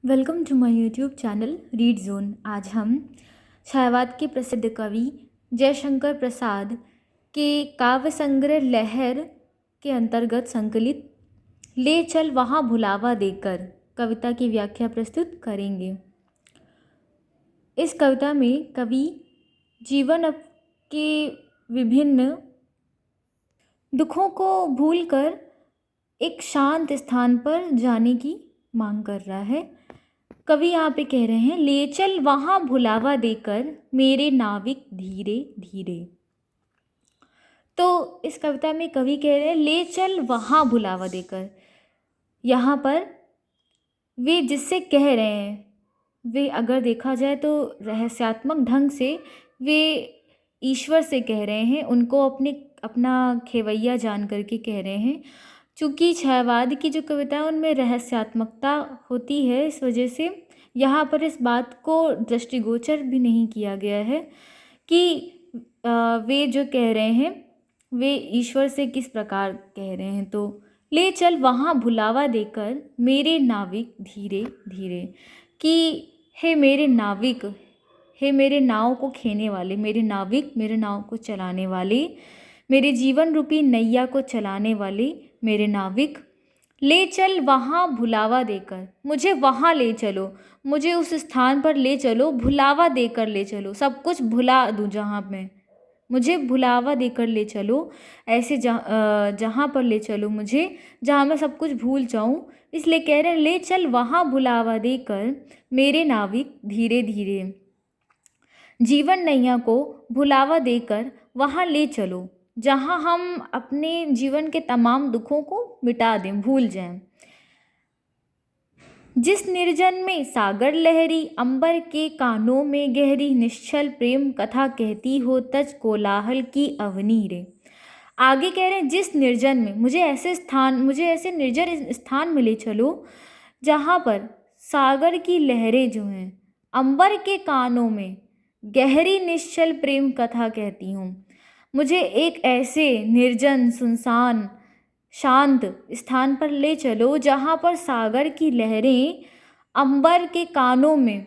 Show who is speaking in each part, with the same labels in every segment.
Speaker 1: Welcome to my YouTube channel Read Zone. आज हम छायावाद के प्रसिद्ध कवि जयशंकर प्रसाद के काव्य संग्रह लहर के अंतर्गत संकलित ले चल वहाँ भुलावा देकर कविता की व्याख्या प्रस्तुत करेंगे। इस कविता में कवि जीवन के विभिन्न दुखों को भूलकर एक शांत स्थान पर जाने की मांग कर रहा है। कवि यहाँ पे कह रहे हैं, ले चल वहाँ भुलावा देकर मेरे नाविक धीरे धीरे। तो इस कविता में कवि कह रहे हैं, ले चल वहाँ भुलावा देकर। यहाँ पर वे जिससे कह रहे हैं वे अगर देखा जाए तो रहस्यात्मक ढंग से वे ईश्वर से कह रहे हैं, उनको अपना खेवैया जान करके कह रहे हैं। चूँकि छायावाद की जो कविता है उनमें रहस्यात्मकता होती है, इस वजह से यहाँ पर इस बात को दृष्टिगोचर भी नहीं किया गया है कि वे जो कह रहे हैं वे ईश्वर से किस प्रकार कह रहे हैं। तो ले चल वहाँ भुलावा देकर मेरे नाविक धीरे धीरे, कि हे मेरे नाविक, हे मेरे नाव को खेने वाले, मेरे नाविक, मेरे नाव को चलाने वाले, मेरे जीवन रूपी नैया को चलाने वाले मेरे नाविक, ले चल वहाँ भुलावा देकर, मुझे वहाँ ले चलो, मुझे उस स्थान पर ले चलो, भुलावा देकर ले चलो, सब कुछ भुला दूँ जहाँ मैं, मुझे भुलावा देकर ले चलो, ऐसे जहाँ पर ले चलो मुझे जहाँ मैं सब कुछ भूल जाऊँ। इसलिए कह रहे हैं, ले चल वहाँ भुलावा देकर मेरे नाविक धीरे धीरे, जीवन नैया को भुलावा देकर वहाँ ले चलो जहाँ हम अपने जीवन के तमाम दुखों को मिटा दें, भूल जाएं। जिस निर्जन में सागर लहरी, अंबर के कानों में गहरी, निश्चल प्रेम कथा कहती हो तज कोलाहल की अवनी रे। आगे कह रहे हैं, जिस निर्जन में, मुझे ऐसे निर्जन स्थान में ले चलो जहाँ पर सागर की लहरें जो हैं, अंबर के कानों में गहरी निश्चल प्रेम कथा कहती हूँ। मुझे एक ऐसे निर्जन सुनसान शांत स्थान पर ले चलो जहाँ पर सागर की लहरें अंबर के कानों में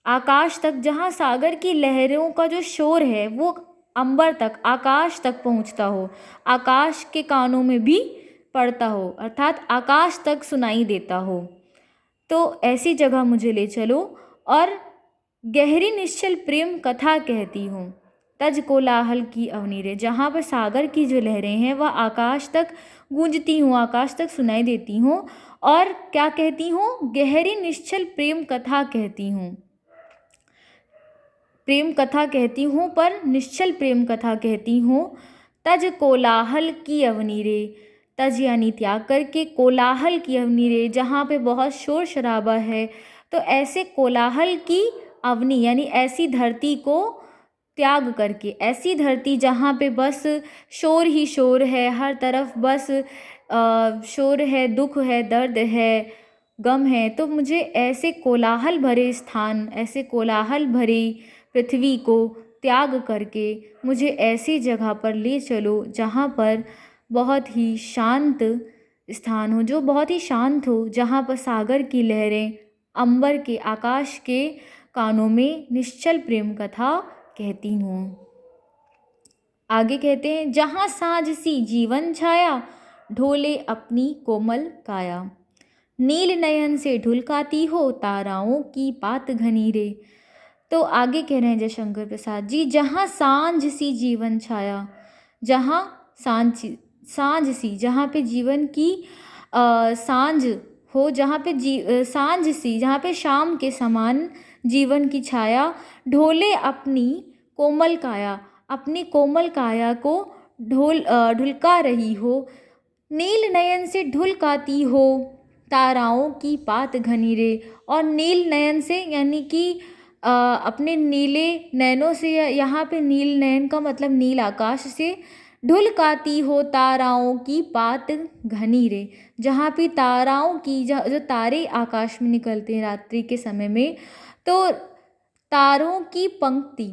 Speaker 1: आकाश तक, जहाँ सागर की लहरों का जो शोर है वो अंबर तक, आकाश तक पहुँचता हो, आकाश के कानों में भी पड़ता हो, अर्थात आकाश तक सुनाई देता हो। तो ऐसी जगह मुझे ले चलो और गहरी निश्चल प्रेम कथा कहती हूँ तज कोलाहल की अवनी रे, जहाँ पर सागर की जो लहरें हैं वह आकाश तक गूंजती हूँ, आकाश तक सुनाई देती हूँ। और क्या कहती हूँ? गहरी निश्चल प्रेम कथा कहती हूँ, प्रेम कथा कहती हूँ पर निश्चल प्रेम कथा कहती हूँ। तज कोलाहल की अवनी रे, तज यानी त्याग करके, कोलाहल की अवनी रे, जहाँ पे बहुत शोर शराबा है। तो ऐसे कोलाहल की अवनी यानी ऐसी धरती को त्याग करके, ऐसी धरती जहाँ पे बस शोर ही शोर है, हर तरफ बस शोर है, दुख है, दर्द है, गम है। तो मुझे ऐसे कोलाहल भरे स्थान, ऐसे कोलाहल भरी पृथ्वी को त्याग करके मुझे ऐसी जगह पर ले चलो जहाँ पर बहुत ही शांत स्थान हो, जो बहुत ही शांत हो, जहाँ पर सागर की लहरें अंबर के, आकाश के कानों में निश्चल प्रेम कथा कहती हूँ। आगे कहते हैं, जहाँ साँझ सी जीवन छाया, ढोले अपनी कोमल काया, नील नयन से ढुलकाती हो ताराओं की पात घनी रे। तो आगे कह रहे हैं जयशंकर प्रसाद जी, जहाँ सांझ सी जीवन छाया, जहाँ सांझ सी, जहाँ पे जीवन की सांझ हो, जहाँ पे सांझ सी, जहाँ पे शाम के समान जीवन की छाया, ढोले अपनी कोमल काया, अपनी कोमल काया को ढुलका रही हो, नील नयन से ढुलकाती हो ताराओं की पात घनी रे। और नील नयन से यानी कि अपने नीले नैनों से, यहाँ पे नील नयन का मतलब नील आकाश से, ढुलकाती हो ताराओं की पात घनी रे, जहाँ पे ताराओं की जो तारे आकाश में निकलते हैं रात्रि के समय में, तो तारों की पंक्ति,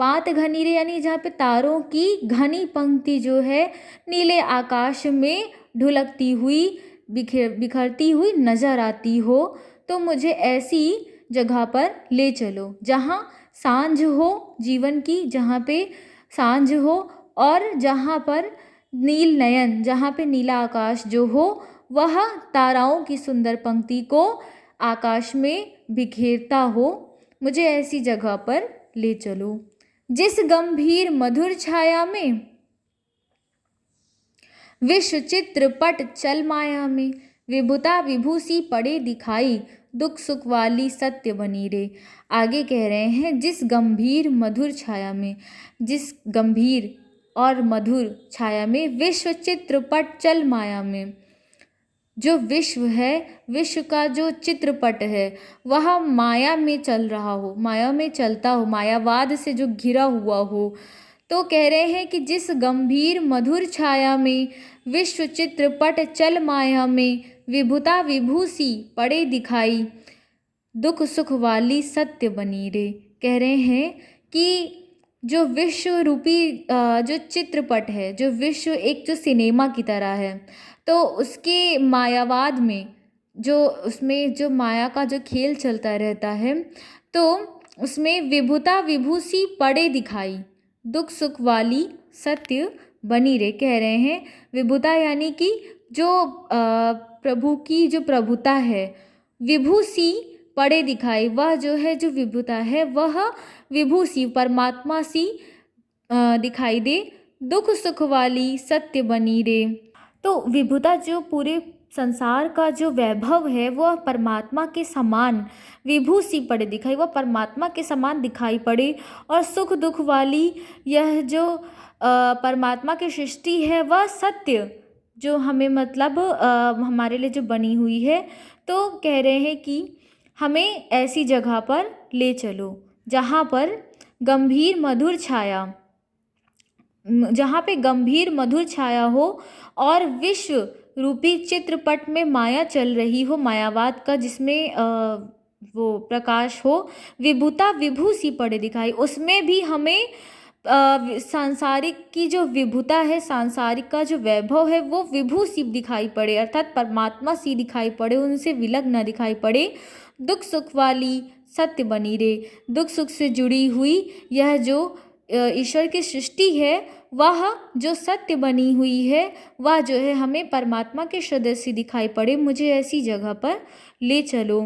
Speaker 1: पात घनी रे यानी जहाँ पे तारों की घनी पंक्ति जो है नीले आकाश में ढुलकती हुई, बिखरती हुई नजर आती हो। तो मुझे ऐसी जगह पर ले चलो जहाँ सांझ हो जीवन की, जहाँ पे सांझ हो और जहाँ पर नील नयन, जहाँ पे नीला आकाश जो हो वह ताराओं की सुंदर पंक्ति को आकाश में बिखेरता हो, मुझे ऐसी जगह पर ले चलो। जिस गंभीर मधुर छाया में विश्व चित्र पट चल माया में, विभुता विभूसी पड़े दिखाई, दुख सुख वाली सत्य बनी रे। आगे कह रहे हैं जिस गंभीर मधुर छाया में, जिस गंभीर और मधुर छाया में विश्व चित्र पट चल माया में, जो विश्व है, विश्व का जो चित्रपट है वह माया में चल रहा हो, माया में चलता हो, मायावाद से जो घिरा हुआ हो। तो कह रहे हैं कि जिस गंभीर मधुर छाया में विश्व चित्रपट चल माया में, विभुता विभूसी पड़े दिखाई, दुख सुख वाली सत्य बनी रे। कह रहे हैं कि जो विश्व रूपी जो चित्रपट है, जो विश्व एक जो सिनेमा की तरह है, तो उसके मायावाद में जो उसमें जो माया का जो खेल चलता रहता है, तो उसमें विभुता विभूसी पड़े दिखाई, दुख सुख वाली सत्य बनी रे। कह रहे हैं विभुता यानी कि जो प्रभु की जो प्रभुता है, विभूसी पड़े दिखाई, वह जो है जो विभुता है वह विभूसी परमात्मा सी दिखाई दे, दुख सुख वाली सत्य बनी रे। तो विभुता जो पूरे संसार का जो वैभव है वह परमात्मा के समान विभूसी पड़े दिखाई, वह परमात्मा के समान दिखाई पड़े, और सुख दुख वाली यह जो परमात्मा की सृष्टि है वह सत्य जो हमें मतलब हमारे लिए जो बनी हुई है। तो कह रहे हैं कि हमें ऐसी जगह पर ले चलो जहाँ पर गंभीर मधुर छाया, जहाँ पे गंभीर मधुर छाया हो और विश्व रूपी चित्रपट में माया चल रही हो, मायावाद का जिसमें वो प्रकाश हो, विभुता विभूसी पड़े दिखाई, उसमें भी हमें सांसारिक की जो विभुता है, सांसारिक का जो वैभव है वो विभूसी दिखाई पड़े, अर्थात परमात्मा सी दिखाई पड़े, उनसे विलग न दिखाई पड़े, दुख सुख वाली सत्य बनी रे। दुख सुख से जुड़ी हुई यह जो ईश्वर की सृष्टि है वह जो सत्य बनी हुई है वह जो है हमें परमात्मा के सदस्य दिखाई पड़े, मुझे ऐसी जगह पर ले चलो।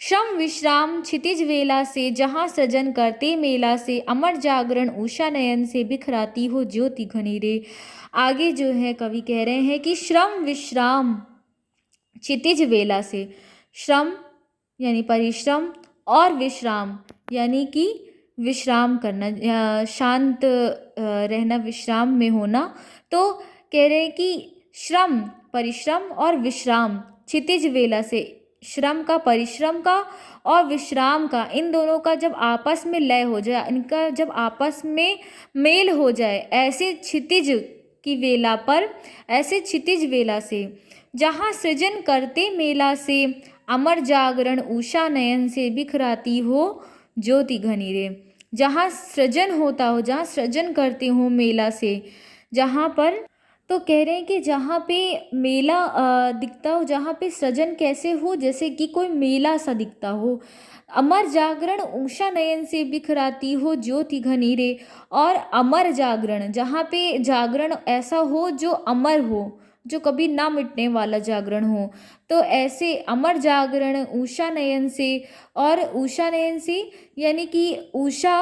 Speaker 1: श्रम विश्राम क्षितिज वेला से, जहाँ सृजन करते मेला से, अमर जागरण उषा नयन से, बिखराती हो ज्योति घनी रे। आगे जो है कवि कह रहे हैं कि श्रम विश्राम क्षितिज वेला से, श्रम यानी परिश्रम और विश्राम यानी कि विश्राम करना, शांत रहना, विश्राम में होना। तो कह रहे हैं कि श्रम परिश्रम और विश्राम क्षितिज वेला से, श्रम का, परिश्रम का और विश्राम का, इन दोनों का जब आपस में लय हो जाए, इनका जब आपस में मेल हो जाए, ऐसे क्षितिज की वेला पर, ऐसे क्षितिज वेला से, जहाँ सृजन करते मेला से, अमर जागरण उषा नयन से, बिखराती हो ज्योति घनी रे। जहाँ सृजन होता हो, जहाँ सृजन करते हो मेला से, जहाँ पर, तो कह रहे हैं कि जहाँ पे मेला दिखता हो, जहाँ पे सृजन कैसे हो, जैसे कि कोई मेला सा दिखता हो। अमर जागरण उषा नयन से, बिखराती हो ज्योति घनी रे। और अमर जागरण, जहाँ पे जागरण ऐसा हो जो अमर हो, जो कभी ना मिटने वाला जागरण हो, तो ऐसे अमर जागरण उषा नयन से, और उषा नयन से यानी कि उषा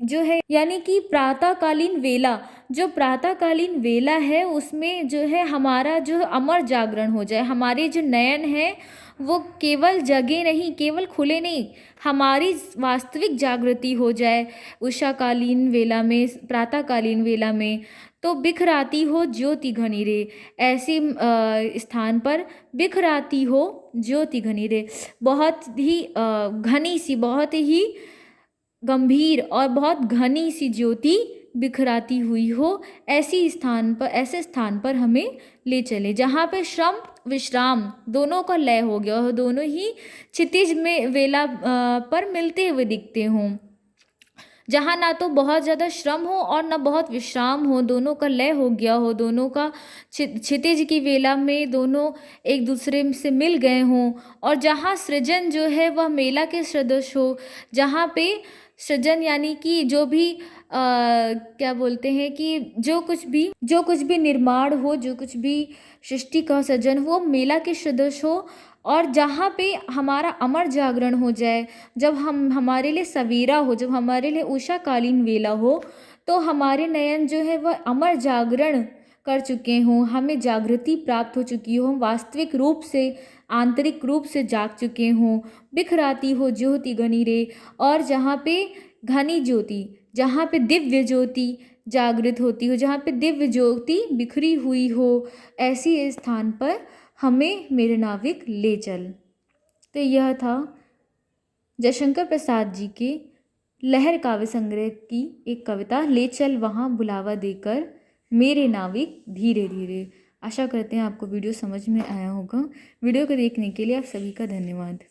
Speaker 1: जो है यानी कि प्रातःकालीन वेला, जो प्रातःकालीन वेला है उसमें जो है हमारा जो अमर जागरण हो जाए, हमारे जो नयन हैं वो केवल जगे नहीं, केवल खुले नहीं, हमारी वास्तविक जागृति हो जाए उषाकालीन वेला में, प्रातःकालीन वेला में। तो बिखराती हो ज्योति घनी रे, ऐसे स्थान पर बिखराती हो ज्योति घनी रे, बहुत ही घनी सी, बहुत ही गंभीर और बहुत घनी सी ज्योति बिखराती हुई हो, ऐसी स्थान पर, ऐसे स्थान पर हमें ले चले जहाँ पे श्रम विश्राम दोनों का लय हो गया और दोनों ही क्षितिज में वेला पर मिलते हुए दिखते हों। जहाँ ना तो बहुत ज़्यादा श्रम हो और ना बहुत विश्राम हो, दोनों का लय हो गया हो, दोनों का क्षितिज की वेला में दोनों एक दूसरे से मिल गए हों, और जहाँ सृजन जो है वह मेला के सदृश हो, जहाँ पे सृजन यानी कि जो भी क्या बोलते हैं कि जो कुछ भी निर्माण हो, जो कुछ भी सृष्टि का सृजन हो, मेला के सदृश हो, और जहाँ पे हमारा अमर जागरण हो जाए, जब हम हमारे लिए सवेरा हो, जब हमारे लिए उषाकालीन वेला हो, तो हमारे नयन जो है वह अमर जागरण कर चुके हों, हमें जागृति प्राप्त हो चुकी हो, हम वास्तविक रूप से आंतरिक रूप से जाग चुके हों, बिखराती हो ज्योति घनी रे, और जहाँ पे घनी ज्योति, जहाँ पे दिव्य ज्योति जागृत होती हो, जहाँ पे दिव्य ज्योति बिखरी हुई हो, ऐसी स्थान पर हमें मेरे नाविक ले चल। तो यह था जयशंकर प्रसाद जी के लहर काव्य संग्रह की एक कविता, ले चल वहाँ बुलावा देकर मेरे नाविक धीरे धीरे। आशा करते हैं आपको वीडियो समझ में आया होगा। वीडियो को देखने के लिए आप सभी का धन्यवाद।